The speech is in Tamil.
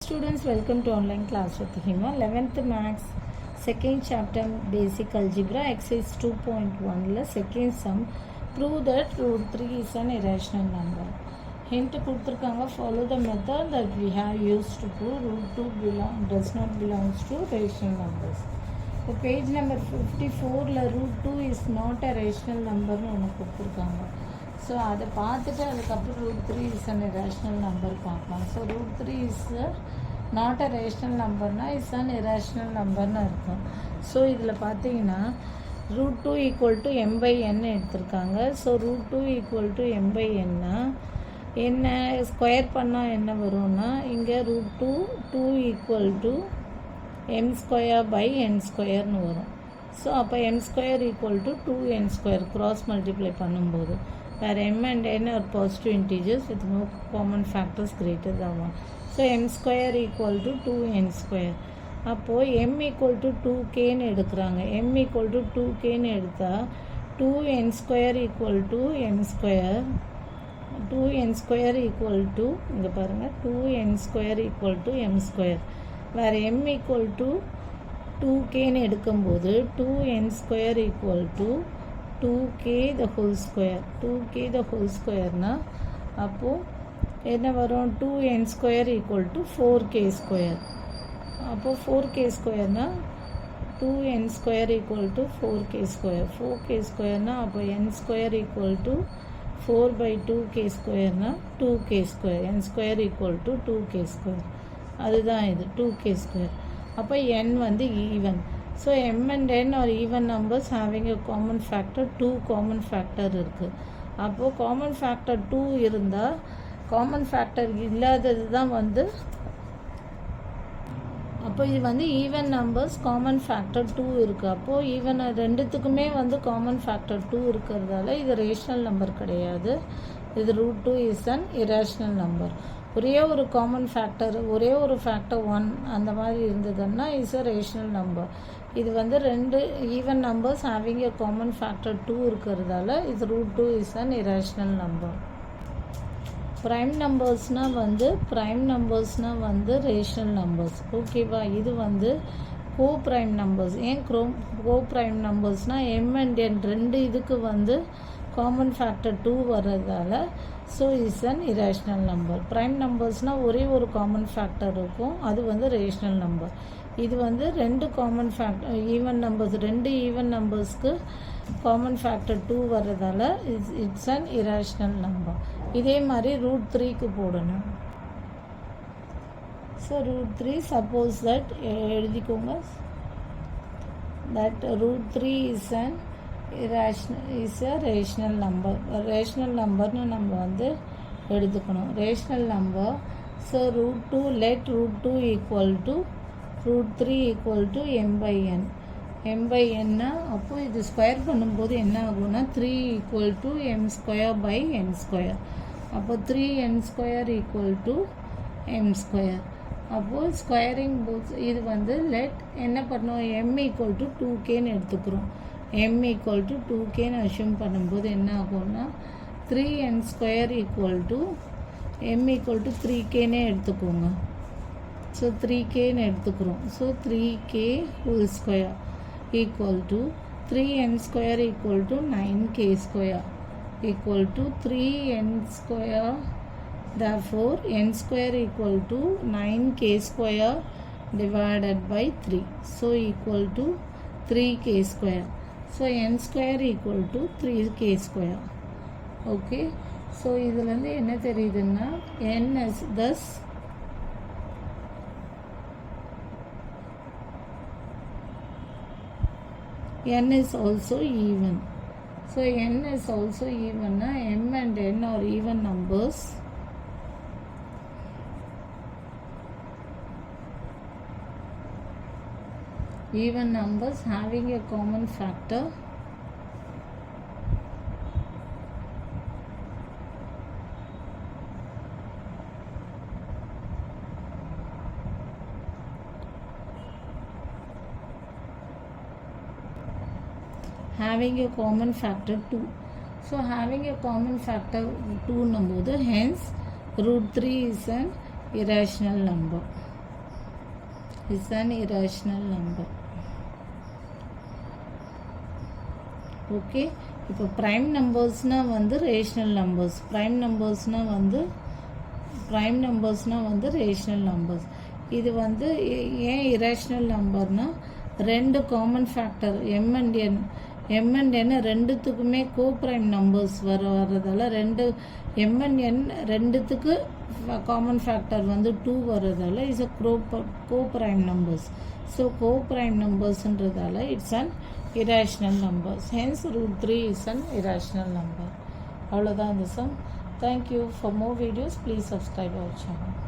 Students, welcome to online class with Hima. 11th Maths, second chapter basic algebra, exercise 2.1 second sum. Prove that root 3 is an irrational number. Hint கொடுத்திருக்காங்க, follow the method that we have used to prove root 2 does not belongs to rational numbers. So page number 54 root 2 is not a rational number ஒன்று கொடுத்திருக்காங்க. ஸோ அதை பார்த்துட்டு அதுக்கப்புறம் root 3 is an irrational number பார்க்கலாம். So root 3 is not a rational நம்பர்னா இஸ் அன் இரேஷ்னல் நம்பர்னு அர்த்தம். ஸோ இதில் பார்த்தீங்கன்னா ரூட் 2 ஈக்குவல் டு m/n எடுத்திருக்காங்க. ஸோ ரூட் 2 ஈக்குவல் டு m/nனா என்ன ஸ்கொயர் பண்ணால் என்ன வரும்னா இங்கே ரூட் 2 ஈக்குவல் டு m²/n² வரும். ஸோ அப்போ m² equal to 2n² cross multiply பண்ணும்போது where m and n are positive integers with no common factors greater than 1. So m² equal to 2n². அப்போது m equal to 2kன்னு எடுக்கிறாங்க. m equal to 2kன்னு எடுத்தால் 2n² equal to m². 2n² equal to இங்கே பாருங்கள் 2n² equal to m². where m equal to 2kன்னு எடுக்கும்போது 2n² equal to 2k the whole square. 2k the whole squareனா அப்போது என்ன வரும் 2n² equal to 4k². அப்போது 4k²னா 2n² equal to 4k². 4k²னா அப்போ n² equal to 4/2k²னா 2k². n² equal to 2k². அதுதான் இது 2k². அப்போ n வந்து even. So m and n are even numbers having a common factor. 2 common factor இருக்குது. அப்போது common factor 2 இருந்தால் common factor இல்லாதது தான் வந்து அப்போ இது வந்து ஈவன் நம்பர்ஸ் காமன் ஃபேக்டர் 2 இருக்குது. அப்போது ஈவன் ரெண்டுத்துக்குமே வந்து காமன் ஃபேக்டர் 2 இருக்கிறதால இது ரேஷ்னல் நம்பர் கிடையாது. இது root 2 is an irrational number. ஒரே ஒரு காமன் ஃபேக்டர் ஒரே ஒரு ஃபேக்டர் 1 அந்த மாதிரி இருந்ததுன்னா இஸ் அ ரேஷ்னல் நம்பர். இது வந்து ரெண்டு even numbers having a common factor 2 இருக்கிறதால இது root 2 is an irrational number. Prime நம்பர்ஸ்னால் வந்து ரேஷ்னல் நம்பர்ஸ். ஓகேவா? இது வந்து கோ ப்ரைம் நம்பர்ஸ். ஏன் கோ ப்ரைம் நம்பர்ஸ்னால் m and n ரெண்டு இதுக்கு வந்து காமன் ஃபேக்டர் 2 வர்றதால so is an irrational number. Prime நம்பர்ஸ்னால் ஒரே ஒரு காமன் ஃபேக்டர் இருக்கும், அது வந்து ரேஷ்னல் நம்பர். இது வந்து ரெண்டு காமன் ஃபேக்டர் ஈவன் நம்பர்ஸ், ரெண்டு ஈவன் நம்பர்ஸ்க்கு காமன் ஃபேக்டர் 2 வர்றதால இட்ஸ் அன் இரேஷ்னல் நம்பர். இதே மாதிரி ரூட் 3க்கு போடணும். ஸோ ரூட் 3 சப்போஸ் தட் எழுதிக்கோங்க that root 3 is an is a rational number. Rational நம்பர்னு நம்ம வந்து எடுத்துக்கணும். Rational number. So root 2 let root 2 equal to root 3 equal to m/n. m/nனா அப்போது இது ஸ்கொயர் பண்ணும்போது என்ன ஆகும்னா 3 ஈக்குவல் டு m²/n². அப்போ 3n² ஈக்குவல் டு m². அப்போது ஸ்கொயரிங் போத் இது வந்து லெட் என்ன பண்ணோம் m ஈக்குவல் டு 2kன்னு எடுத்துக்கிறோம். m ஈக்குவல் டு 2kன்னு அஷ்யூம் பண்ணும்போது என்ன ஆகும்னா 3n² equal to m equal to 3kன்னே எடுத்துக்கோங்க. ஸோ 3kன்னு எடுத்துக்கிறோம். So 3k whole square equal to 3n² equal to 9k² equal to 3n². therefore n² equal to 9k² divided by 3. so equal to 3k². so n² equal to 3k². Okay. So இதுலேருந்து என்ன தெரியுதுன்னா n is thus n is also even. so n is also even na m and n are even numbers. Even numbers having a common factor having a common factor 2. So having a common factor 2 நம்போது hence root 3 is an irrational number. is an irrational number. Okay, இப்போ ப்ரைம் நம்பர்ஸ்னால் வந்து ரேஷ்னல் நம்பர்ஸ். ப்ரைம் நம்பர்ஸ்னால் வந்து ரேஷ்னல் நம்பர்ஸ். இது வந்து ஏன் இரேஷ்னல் நம்பர்னால் ரெண்டு காமன் ஃபேக்டர் எம் அண்ட் என் ரெண்டுத்துக்குமே கோ ப்ரைம் நம்பர்ஸ் வர்றதால ரெண்டு எம் அண்ட் என் ரெண்டுத்துக்கு காமன் ஃபேக்டர் வந்து 2 வர்றதால it's a coprime numbers. So coprime நம்பர்ஸ்ன்றதால it's an irrational numbers. Hence root 3 is an irrational number. அவ்வளோதான் இந்த some. Thank you. For more videos, please subscribe our channel.